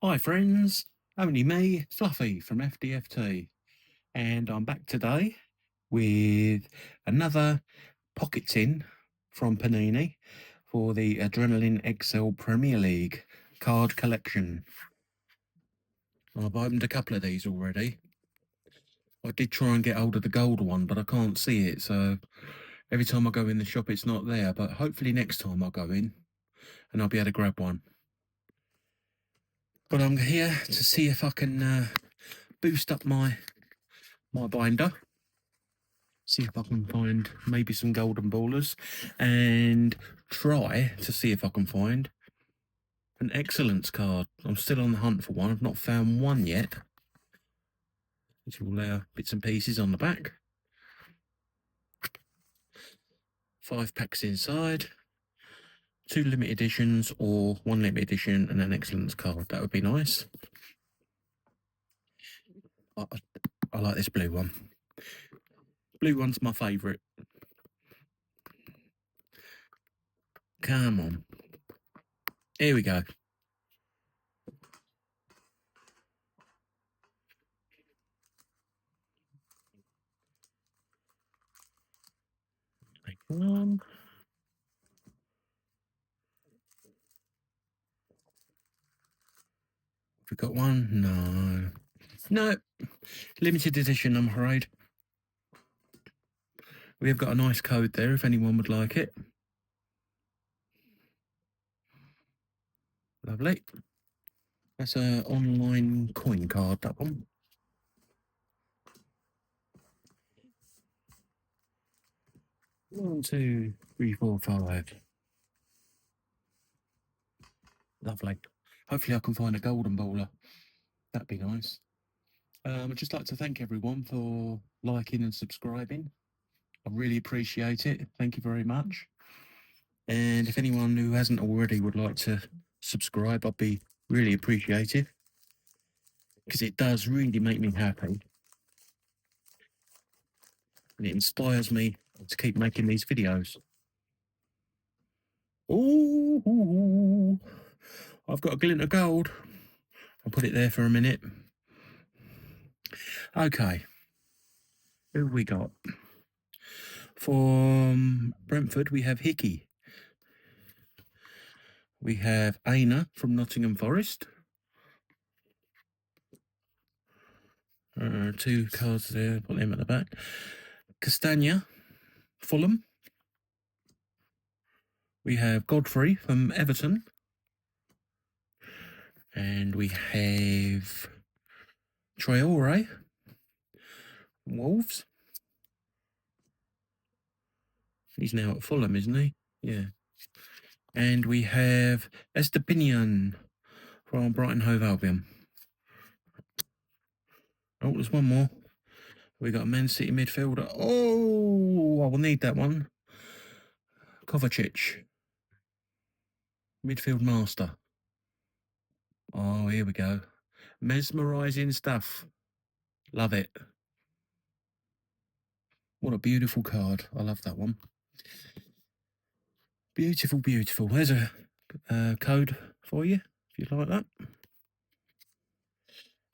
Hi friends, only me, Fluffy from FDFT, and I'm back today with another pocket tin from Panini for the Adrenalyn XL Premier League card collection. I've opened a couple of these already. I did try and get hold of the gold one, but I can't see it, so every time I go in the shop it's not there, but hopefully next time I'll go in and I'll be able to grab one. But I'm here to see if I can boost up my binder, see if I can find maybe some golden ballers, and try to see if I can find an excellence card. I'm still on the hunt for one. I've not found one yet. It's all bits and pieces on the back. 5 packs inside. 2 limited editions or 1 limited edition and an excellence card. That would be nice. I like this blue one. Blue one's my favourite. Come on. Here we go. Take one. Have we got one? No. No. Limited edition, I'm afraid. We have got a nice code there if anyone would like it. Lovely. That's an online coin card, that one. One, two, three, four, five. Lovely. Hopefully I can find a golden bowler. That'd be nice. I'd just like to thank everyone for liking and subscribing. I really appreciate it. Thank you very much. And if anyone who hasn't already would like to subscribe, I'd be really appreciative, because it does really make me happy. And it inspires me to keep making these videos. Oh, I've got a glint of gold. I'll put it there for a minute. Okay. Who have we got? From Brentford, we have Hickey. We have Aina from Nottingham Forest. 2 cards there, put them at the back. Castagna, Fulham. We have Godfrey from Everton. And we have Traore, Wolves. He's now at Fulham, isn't he? Yeah. And we have Estepinian from Brighton Hove Albion. Oh, there's one more. We got a Man City midfielder. Oh, I will need that one. Kovacic. Midfield master. Oh, here we go. Mesmerising stuff. Love it. What a beautiful card. I love that one. Beautiful, beautiful. There's a code for you, if you like that.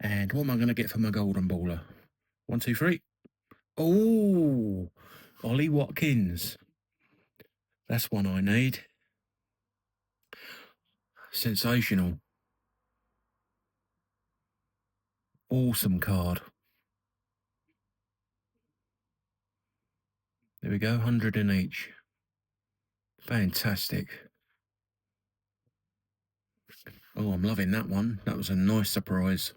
And what am I going to get for my golden baller? 1, 2, 3. Oh, Ollie Watkins. That's one I need. Sensational. Awesome card. There we go, 100 in each. Fantastic. Oh, I'm loving that one. That was a nice surprise.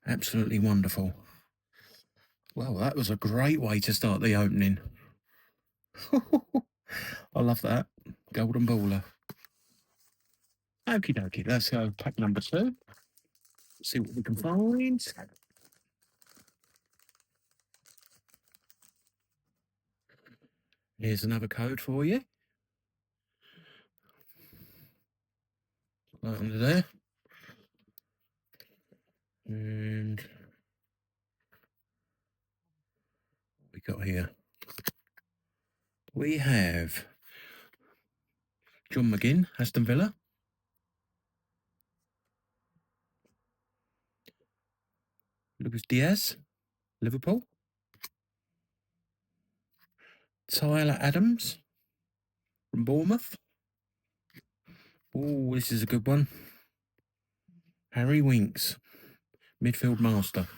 Absolutely wonderful. Well, that was a great way to start the opening. I love that. Golden baller. Okie dokie, let's go pack number 2. See what we can find. Here's another code for you. Right under there. And what we got here? We have John McGinn, Aston Villa. Luis Diaz, Liverpool. Tyler Adams from Bournemouth. Oh, this is a good one. Harry Winks, midfield master.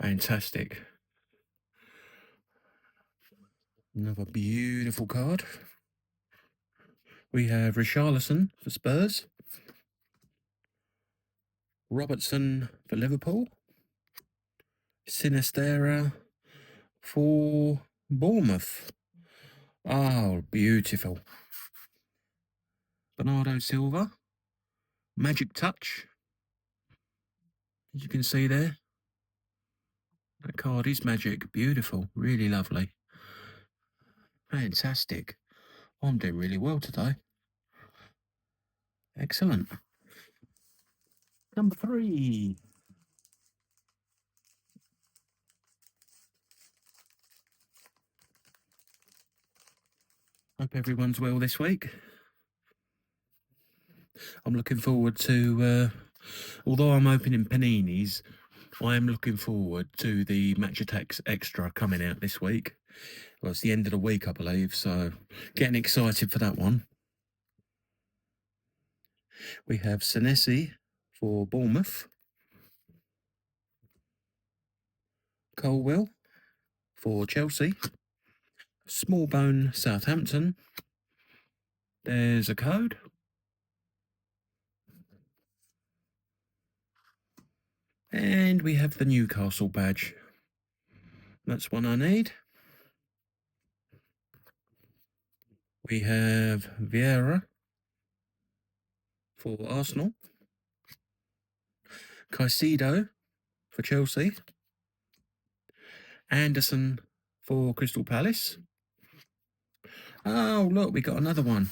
Fantastic. Another beautiful card. We have Richarlison for Spurs. Robertson for Liverpool. Sinistera for Bournemouth. Oh, beautiful. Bernardo Silva. Magic Touch. As you can see there. That card is magic. Beautiful. Really lovely. Fantastic. I'm doing really well today. Excellent. Number 3. Hope everyone's well this week. I'm looking forward to, although I'm opening Paninis, I am looking forward to the Match Attacks Extra coming out this week. Well, it's the end of the week, I believe, so getting excited for that one. We have Senesi for Bournemouth. Colwell for Chelsea. Smallbone Southampton. There's a code. And we have the Newcastle badge. That's one I need. We have Vieira for Arsenal. Caicedo for Chelsea. Anderson for Crystal Palace. Oh, look, we got another one.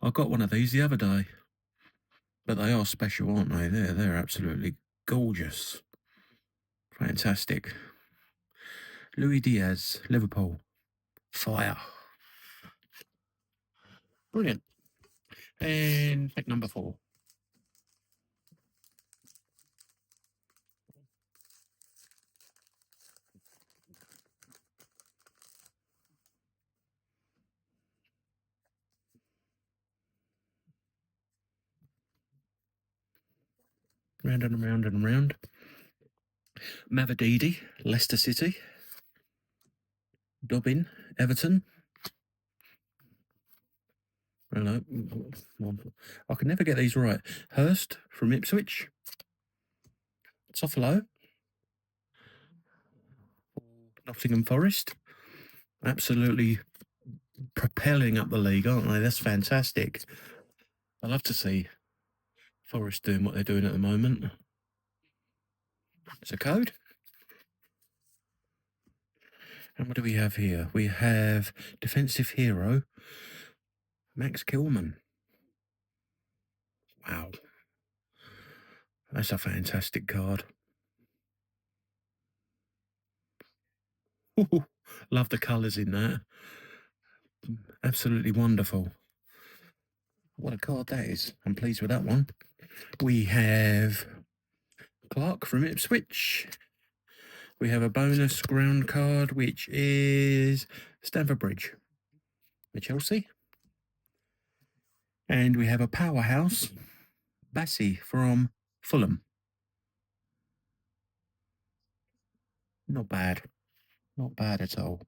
I got one of these the other day. But they are special, aren't they? They're absolutely gorgeous. Fantastic. Luis Diaz, Liverpool. Fire. Brilliant. And pack number 4. Round and round and round. Mavididi, Leicester City. Dobbin, Everton. Hello. I can never get these right. Hurst from Ipswich. Toffolo. Nottingham Forest. Absolutely propelling up the league, aren't they? That's fantastic. I love to see Forest doing what they're doing at the moment. It's a code. And what do we have here? We have defensive hero, Max Kilman. Wow. That's a fantastic card. Ooh, love the colours in that. Absolutely wonderful. What a card that is. I'm pleased with that one. We have Clark from Ipswich. We have a bonus ground card, which is Stamford Bridge for Chelsea. And we have a powerhouse, Bassi from Fulham. Not bad. Not bad at all.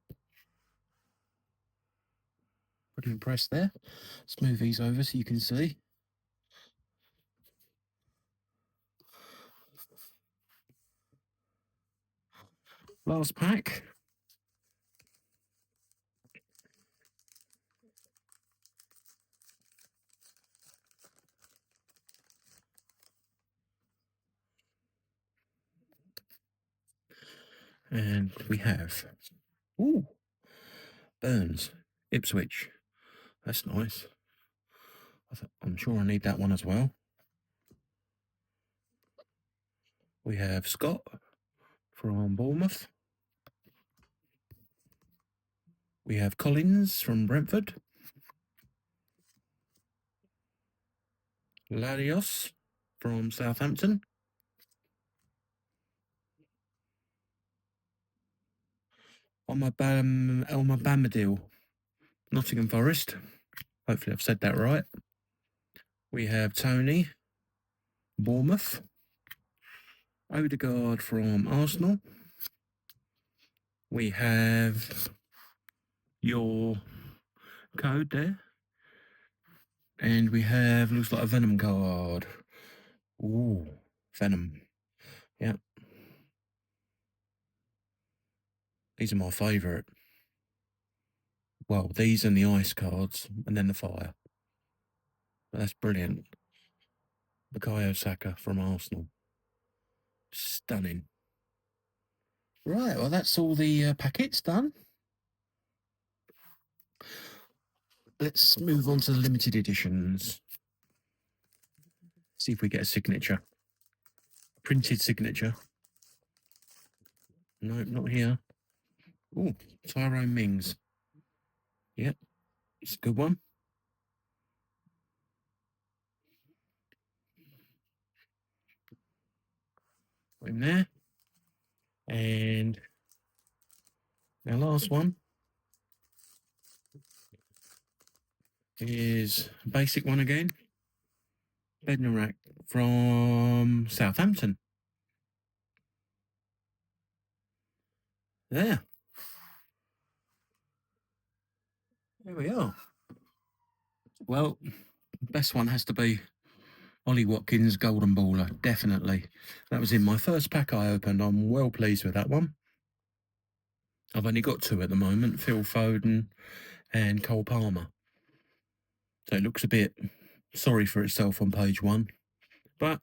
Pretty impressed there. Let's move these over so you can see. Last pack. And we have, ooh, Burns, Ipswich. That's nice. I'm sure I need that one as well. We have Scott from Bournemouth. We have Collins from Brentford. Larios from Southampton. on my Bombadil, Nottingham Forest. Hopefully I've said that right. We have Tony, Bournemouth. Odegaard from Arsenal. We have your code there. And we have, looks like a Venom card. Ooh, Venom. Yep. These are my favourite. Well, these and the ice cards, and then the fire. But that's brilliant. Bukayo Saka from Arsenal. Stunning. Right, well, that's all the packets done. Let's move on to the limited editions. See if we get a signature. Printed signature. No, not here. Oh, Tyrone Mings. Yep, it's a good one. Put him there. And our last one is a basic one again. Bednarak from Southampton. There. There we are. Well, best one has to be Ollie Watkins Golden Baller, definitely. That was in my first pack I opened. I'm well pleased with that one. I've only got two at the moment, Phil Foden and Cole Palmer. So it looks a bit sorry for itself on page one, but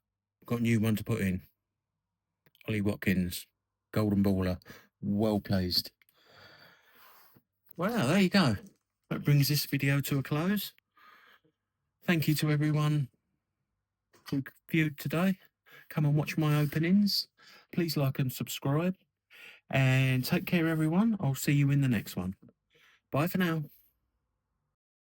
got a new one to put in. Ollie Watkins, Golden Baller, well pleased. Well, there you go. That brings this video to a close. Thank you to everyone who viewed today. Come and watch my openings. Please like and subscribe. And take care, everyone. I'll see you in the next one. Bye for now.